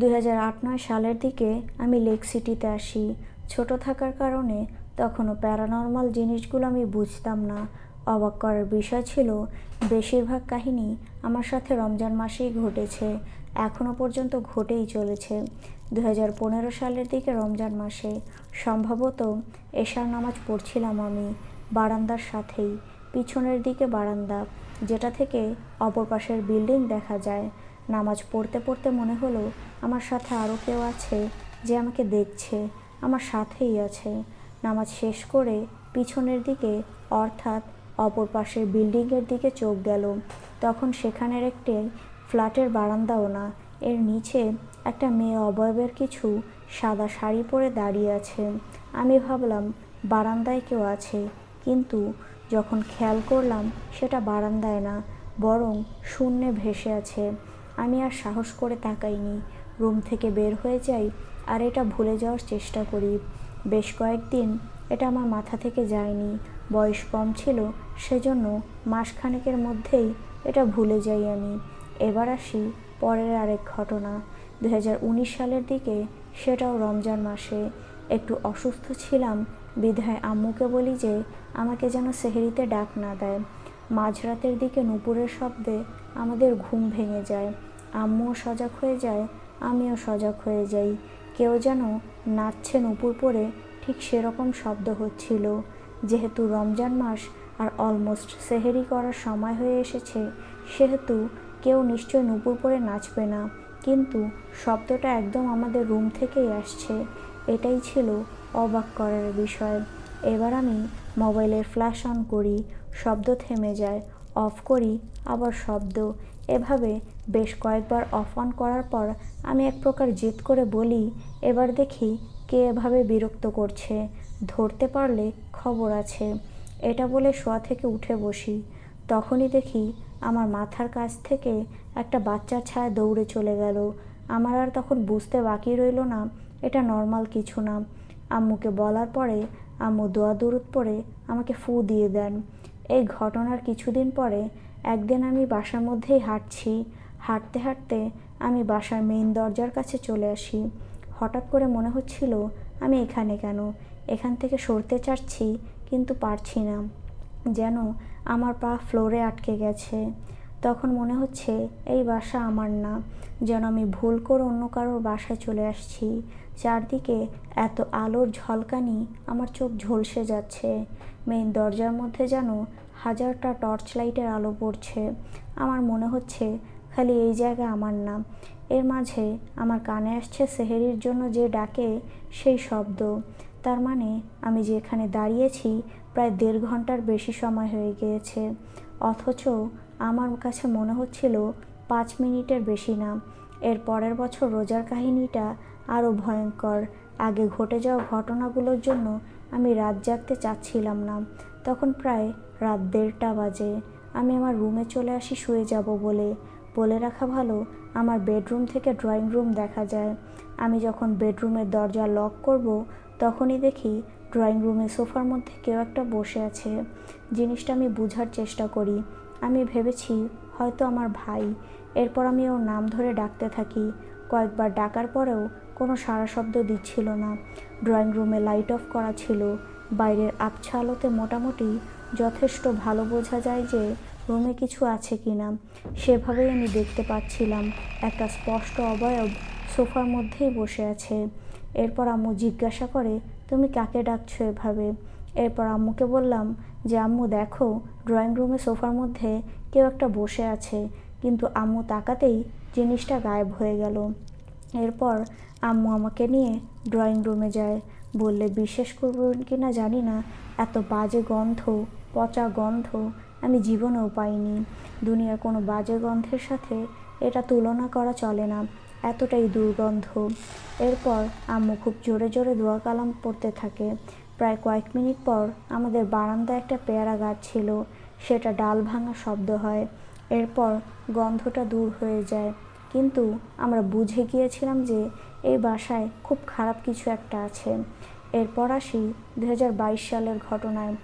2008-9 সালের দিকে আমি লেক সিটিতে আসি। ছোট থাকার কারণে তখনও প্যারানর্মাল জিনিসগুলো আমি বুঝতাম না। অবাক করার বিষয় ছিল, বেশিরভাগ কাহিনী আমার সাথে রমজান মাসেই ঘটেছে, এখনও পর্যন্ত ঘটেই চলেছে। 2015 সালের দিকে রমজান মাসে সম্ভবত এশার নামাজ পড়ছিলাম আমি, বারান্দার সাথেই, পিছনের দিকে বারান্দা, যেটা থেকে অপর পাশের বিল্ডিং দেখা যায়। নামাজ পড়তে পড়তে মনে হলো আমার সাথে আরও কেউ আছে যে আমাকে দেখছে, আমার সাথেই আছে। নামাজ শেষ করে পিছনের দিকে অর্থাৎ অপর পাশের বিল্ডিংয়ের দিকে চোখ গেল। তখন সেখানের একটি ফ্ল্যাটের বারান্দাও না, এর নিচে একটা মেয়ে অবয়বের কিছু সাদা শাড়ি পরে দাঁড়িয়ে আছে। আমি ভাবলাম বারান্দায় কেউ আছে, কিন্তু যখন খেয়াল করলাম সেটা বারান্দায় না, বরং শূন্যে ভেসে আছে। আমি আর সাহস করে তাকাইনি, রুম থেকে বের হয়ে যাই আর এটা ভুলে যাওয়ার চেষ্টা করি। বেশ কয়েকদিন এটা আমার মাথা থেকে যায়নি। বয়স কম ছিল, সেজন্য মাসখানেকের মধ্যেই এটা ভুলে যাই আমি। এবার আসি পরের আরেক ঘটনা। 2019 সালের দিকে, সেটাও রমজান মাসে। একটু অসুস্থ ছিলাম বিধায় আম্মুকে বলি যে আমাকে যেন সেহরিতে ডাক না দেয়। মাঝরাতের দিকে নুপুরের শব্দে আমাদের ঘুম ভেঙে যায়। আম্মুও সজাগ হয়ে যায়, আমিও সজাগ হয়ে যাই। কেউ যেন নাচছে নুপুর পরে, ঠিক সেরকম শব্দ হচ্ছিল। যেহেতু রমজান মাস আর অলমোস্ট সেহেরি করার সময় হয়ে এসেছে, সেহেতু কেউ নিশ্চয় নুপুর পরে নাচবে না, কিন্তু শব্দটা একদম আমাদের রুম থেকেই আসছে। এটাই ছিল অবাক করার বিষয়। এবার আমি মোবাইলের ফ্ল্যাশ অন করি, শব্দ থেমে যায়, অফ করি, আবার শব্দ। এভাবে বেশ কয়েকবার অফ অন করার পর আমি এক প্রকার জেদ করে বলি, এবার দেখি কে এভাবে বিরক্ত করছে, ধরতে পারলে খবর আছে। এটা বলে শোয়া থেকে উঠে বসি। তখনই দেখি আমার মাথার কাছ থেকে একটা বাচ্চার ছায়া দৌড়ে চলে গেল। আমার আর তখন বুঝতে বাকি রইল না এটা নর্মাল কিছু না। আম্মুকে বলার পরে আম্মু দোয়া দুরুদ পড়ে আমাকে ফু দিয়ে দেন। এই ঘটনার কিছুদিন পরে একদিন আমি বাসার মধ্যেই হাঁটছি। হাঁটতে হাঁটতে আমি বাসার মেইন দরজার কাছে চলে আসি। হঠাৎ করে মনে হচ্ছিল আমি এখানে কেন, এখান থেকে সরতে চাচ্ছি কিন্তু পারছি না, যেন আমার পা ফ্লোরে আটকে গেছে। তখন মনে হচ্ছে এই বাসা আমার না, যেন আমি ভুল করে অন্য কারোর বাসায় চলে আসছি। চারদিকে এত আলোর ঝলকানি, আমার চোখ ঝলসে যাচ্ছে। মেইন দরজার মধ্যে যেন হাজারটা টর্চ লাইটের আলো পড়ছে। আমার মনে হচ্ছে খালি এই জায়গা আমার না। এর মাঝে আমার কানে আসছে সেহেরির জন্য যে ডাকে সেই শব্দ। তার মানে আমি যেখানে দাঁড়িয়েছি প্রায় 1.5 ঘন্টার বেশি সময় হয়ে গিয়েছে, অথচ আমার কাছে মনে হচ্ছিল 5 মিনিটের বেশি না। এর পরের বছর রোজার কাহিনীটা আরও ভয়ঙ্কর। আগে ঘটে যাওয়া ঘটনাগুলোর জন্য আমি রাত জাগতে চাচ্ছিলাম না। তখন প্রায় রাত 1:30টা বাজে। আমি আমার রুমে চলে আসি শুয়ে যাব বলে রাখা ভালো, আমার বেডরুম থেকে ড্রয়িং রুম দেখা যায়। আমি যখন বেডরুমের দরজা লক করব, তখনই দেখি ড্রয়িং রুমে সোফার মধ্যে কেউ একটা বসে আছে। জিনিসটা আমি বোঝার চেষ্টা করি। আমি ভেবেছি হয়তো আমার ভাই। এরপর আমি ওর নাম ধরে ডাকতে থাকি। কয়েকবার ডাকার পরেও কোনো সাড়া শব্দ দিচ্ছিল না। ড্রয়িং রুমে লাইট অফ করা ছিল। বাইরের আবছা আলোতে মোটামুটি যথেষ্ট ভালো বোঝা যায় যে রুমে কিছু আছে কি না। সেভাবেই আমি দেখতে পাচ্ছিলাম একটা স্পষ্ট অবয়ব সোফার মধ্যেই বসে আছে। এরপর আম্মু জিজ্ঞাসা করে, তুমি কাকে ডাকছো এভাবে? এরপর আম্মুকে বললাম যে আম্মু দেখো, ড্রয়িং রুমে সোফার মধ্যে কেউ একটা বসে আছে। কিন্তু আম্মু তাকাতেই জিনিসটা গায়েব হয়ে গেল। এরপর আম্মু আমাকে নিয়ে ড্রয়িং রুমে যায়। বললে বিশ্বাস করবেন কি না জানি না, এত বাজে গন্ধ, পচা গন্ধ আমি জীবনেও পাইনি। দুনিয়ার কোনো বাজে গন্ধের সাথে এটা তুলনা করা চলে না, এতটাই দুর্গন্ধ। এরপর আম্মু খুব জোরে জোরে দোয়া কালাম পড়তে থাকে। প্রায় কয়েক মিনিট পর আমাদের বারান্দায় একটা পেয়ারা গাছ ছিল, সেটা ডাল ভাঙা শব্দ হয়। এরপর গন্ধটা দূর হয়ে যায়, কিন্তু আমরা বুঝে গিয়েছিলাম যে এই বাসায় খুব খারাপ কিছু একটা আছে। এরপর আসি 2022 সালের ঘটনায়।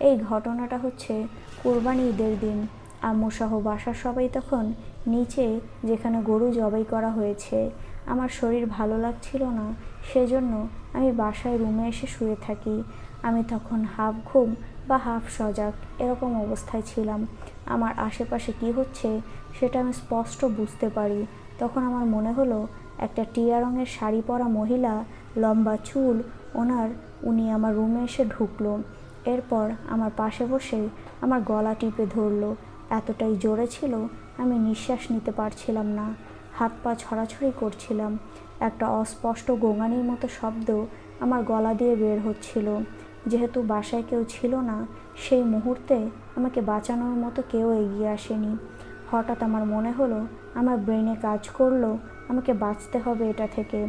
এই ঘটনাটা হচ্ছে কুরবানি ঈদের দিন। আম্মু সহ বাসার সবাই তখন নিচে, যেখানে গরু জবাই করা হয়েছে, আমার শরীর ভালো লাগছিল না, সেজন্য আমি বাসায় রুমে এসে শুয়ে থাকি। আমি তখন হাফ ঘুম বা হাফ সজাগ এরকম অবস্থায় ছিলাম। আমার আশেপাশে কি হচ্ছে সেটা আমি স্পষ্ট বুঝতে পারি। তখন আমার মনে হলো একটা টিয়া রঙের শাড়ি পরা মহিলা, লম্বা চুল উনি আমার রুমে এসে ঢুকলো। এরপর আমার পাশে বসে আমার গলা টিপে ধরলো। এতটাই জোরে ছিল আমি নিঃশ্বাস নিতে পারছিলাম না, হাত পা ছড়াছড়ি করছিলাম। একটা অস্পষ্ট গোঙানির মতো শব্দ আমার গলা দিয়ে বের হচ্ছিল। যেহেতু বাসায় কেউ ছিল না, সেই মুহূর্তে আমাকে বাঁচানোর মতো কেউ এগিয়ে আসেনি। হঠাৎ আমার মনে হলো আমার ব্রেনে কাজ করলো আমাকে বাঁচতে হবে এটা থেকে।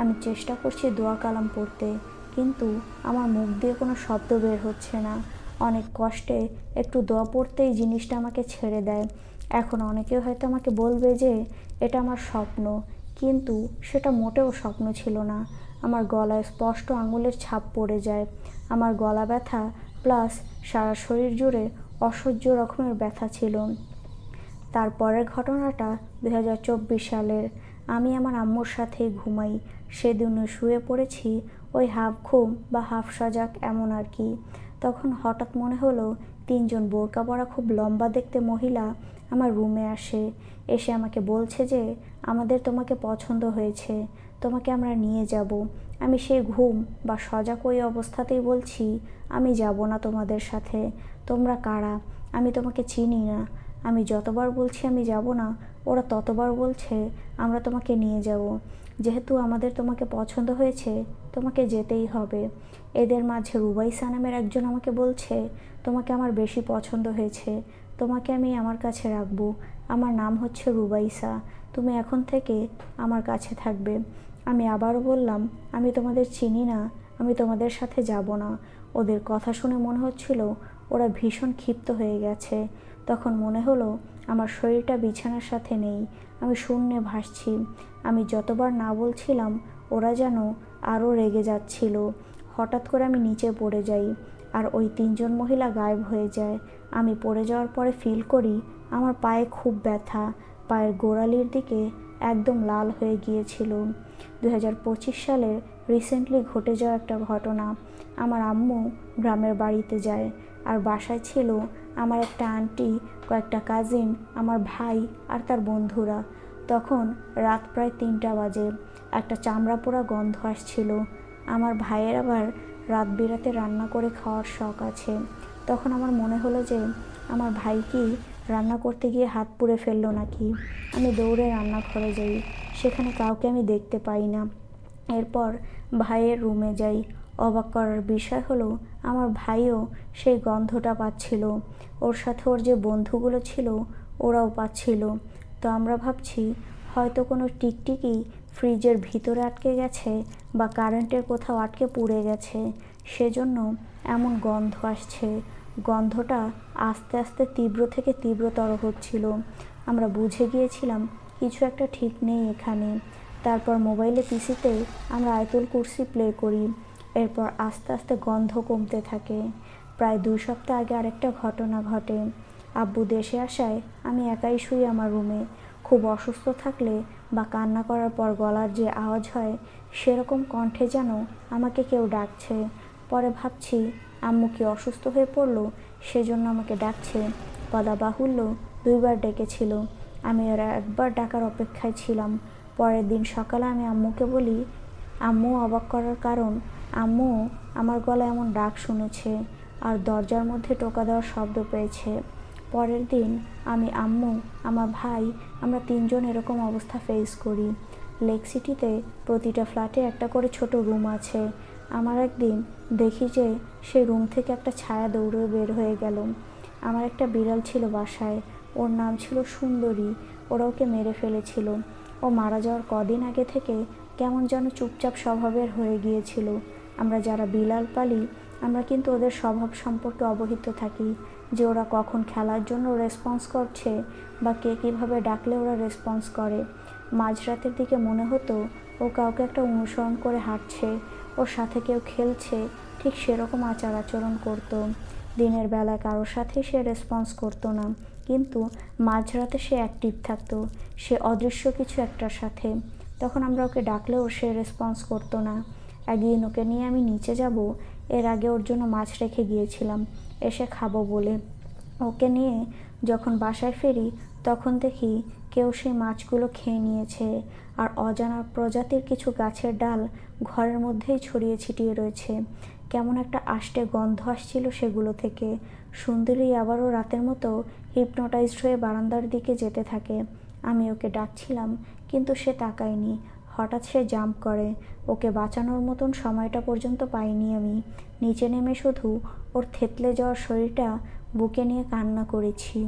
আমি চেষ্টা করছি দোয়া কালাম পড়তে, কিন্তু আমার মুখ দিয়ে কোনো শব্দ বের হচ্ছে না। অনেক কষ্টে একটু দোয়া পড়তেই জিনিসটা আমাকে ছেড়ে দেয়। এখন অনেকে হয়তো আমাকে বলবে যে এটা আমার স্বপ্ন, কিন্তু সেটা মোটেও স্বপ্ন ছিল না। আমার গলায় স্পষ্ট আঙুলের ছাপ পড়ে যায়। আমার গলা ব্যথা প্লাস সারা শরীর জুড়ে অসহ্য রকমের ব্যথা ছিল। তারপরের ঘটনাটা 2024 সালের। আমি আমার আম্মুর সাথেই ঘুমাই। সেদিনও শুয়ে পড়েছি ওই হাফ ঘুম বা হাফ সজাগ এমন আর কি। তখন হঠাৎ মনে হলো 3জন বোরকা পরা খুব লম্বা দেখতে মহিলা আমার রুমে আসে। এসে আমাকে বলছে যে আমাদের তোমাকে পছন্দ হয়েছে, তোমাকে আমরা নিয়ে যাব। আমি সেই ঘুম বা সজাগ ওই অবস্থাতেই বলছি আমি যাব না তোমাদের সাথে। তোমরা কারা? আমি তোমাকে চিনি না। আমি যতবার বলছি আমি যাব না, ওরা ততবার বলছে আমরা তোমাকে নিয়ে যাব। যেহেতু আমাদের তোমাকে পছন্দ হয়েছে, তোমাকে যেতেই হবে। এদের মাঝে রুবাইসা নামের একজন আমাকে বলছে তোমাকে আমার বেশি পছন্দ হয়েছে, তোমাকে আমি আমার কাছে রাখবো। আমার নাম হচ্ছে রুবাইসা, তুমি এখন থেকে আমার কাছে থাকবে। আমি আবারও বললাম আমি তোমাদের চিনি না, আমি তোমাদের সাথে যাব না। ওদের কথা শুনে মনে হচ্ছিল ওরা ভীষণ ক্ষিপ্ত হয়ে গেছে। তখন মনে হলো আমার শরীরটা বিছানার সাথে নেই, আমি শূন্যে ভাসছি। আমি যতবার না বলছিলাম ওরা যেন আরও রেগে যাচ্ছিল। হঠাৎ করে আমি নিচে পড়ে যাই, আর ওই 3জন মহিলা গায়েব হয়ে যায়। আমি পড়ে যাওয়ার পরে ফিল করি আমার পায়ে খুব ব্যথা, পায়ের গোড়ালির দিকে একদম লাল হয়ে গিয়েছিল। 2025 সালের রিসেন্টলি ঘটে যাওয়া একটা ঘটনা। আমার আম্মু গ্রামের বাড়িতে যায়, আর বাসায় ছিল আমার একটা আন্টি, কয়েকটা কাজিন, আমার ভাই আর তার বন্ধুরা। তখন রাত প্রায় 3টা বাজে। একটা চামড়া পোড়া গন্ধ আসছিল। আমার ভাইয়ের আবার রাত বিরাতে রান্না করে খাওয়ার শখ আছে। তখন আমার মনে হলো যে আমার ভাই কি রান্না করতে গিয়ে হাত পুড়ে ফেললো নাকি। আমি দৌড়ে রান্নাঘরে যাই, সেখানে কাউকে আমি দেখতে পাই না। এরপর ভাইয়ের রুমে যাই। অবাক করার বিষয় হলো আমার ভাইও সেই গন্ধটা পাচ্ছিল, ওর সাথে ওর যে বন্ধুগুলো ছিল ওরাও পাচ্ছিল। তো আমরা ভাবছি হয়তো কোনো টিকটিকি ফ্রিজের ভিতরে আটকে গেছে বা কারেন্টের কোথাও আটকে পুড়ে গেছে, সেজন্য এমন গন্ধ আসছে। গন্ধটা আস্তে আস্তে তীব্র থেকে তীব্রতর হচ্ছিল। আমরা বুঝে গিয়েছিলাম কিছু একটা ঠিক নেই এখানে। তারপর মোবাইলে পিসিতে আমরা আয়াতুল কুরসি প্লে করি। এরপর আস্তে আস্তে গন্ধ কমতে থাকে। প্রায় 2 সপ্তাহ আগে আরেকটা ঘটনা ঘটে। আব্বু দেশে আসায় আমি একাই শুই আমার রুমে। খুব অসুস্থ থাকলে বা কান্না করার পর গলার যে আওয়াজ হয়, সেরকম কণ্ঠে যেন আমাকে কেউ ডাকছে। পরে ভাবছি আম্মু কি অসুস্থ হয়ে পড়লো, সেজন্য আমাকে ডাকছে। বলা বাহুল্য 2বার ডেকেছিল। আমি আর একবার ডাকার অপেক্ষায় ছিলাম। পরের দিন সকালে আমি আম্মুকে বলি। আম্মু অবাক করার কারণ, আম্মু আমার গলায় এমন ডাক শুনেছে আর দরজার মধ্যে টোকা দেওয়ার শব্দ পেয়েছে। পরের দিন আমি, আম্মু, আমার ভাই, আমরা 3জন এরকম অবস্থা ফেস করি। লেক সিটিতে প্রতিটা ফ্ল্যাটে একটা করে ছোট রুম আছে। আমার একদিন দেখি যে সেই রুম থেকে একটা ছায়া দৌড়ে বের হয়ে গেল। আমার একটা বিড়াল ছিল বাসায়, ওর নাম ছিল সুন্দরী। ওরা ওকে মেরে ফেলেছিল। ও মারা যাওয়ার কদিন আগে থেকে কেমন যেন চুপচাপ স্বভাবের হয়ে গিয়েছিল। আমরা যারা বিড়াল পালি আমরা কিন্তু ওদের স্বভাব সম্পর্কে অবহিত থাকি, যে ওরা কখন খেলার জন্য রেসপন্স করছে বা কে কীভাবে ডাকলে ওরা রেসপন্স করে। মাঝরাতের দিকে মনে হতো ও কাউকে একটা অনুসরণ করে হাঁটছে, ওর সাথে কেউ খেলছে, ঠিক সেরকম আচার আচরণ করতো। দিনের বেলায় কারোর সাথেই সে রেসপন্স করতো না, কিন্তু মাঝরাতে সে অ্যাক্টিভ থাকতো, সে অদৃশ্য কিছু একটার সাথে। তখন আমরা ওকে ডাকলেও সে রেসপন্স করতো না। একদিন ওকে নিয়ে আমি নিচে যাব, এর আগে ওর জন্য মাছ রেখে গিয়েছিলাম এসে খাবো বলে। ওকে নিয়ে যখন বাসায় ফিরি তখন দেখি কেউ সেই মাছগুলো খেয়ে নিয়েছে, আর অজানা প্রজাতির কিছু গাছের ডাল ঘরের মধ্যেই ছড়িয়ে ছিটিয়ে রয়েছে। কেমন একটা আষ্টে গন্ধ আসছিল সেগুলো থেকে। সুন্দরী আবারও রাতের মতো হিপনোটাইজড হয়ে বারান্দার দিকে যেতে থাকে। আমি ওকে ডাকছিলাম কিন্তু সে তাকায়নি। হঠাৎ সে জাম্প করে। ওকে বাঁচানোর মতন সময়টা পর্যন্ত পাইনি আমি। নিচে নেমে শুধু ওর থেতলে যাওয়ার শরীরটা বুকে নিয়ে কান্না করেছি।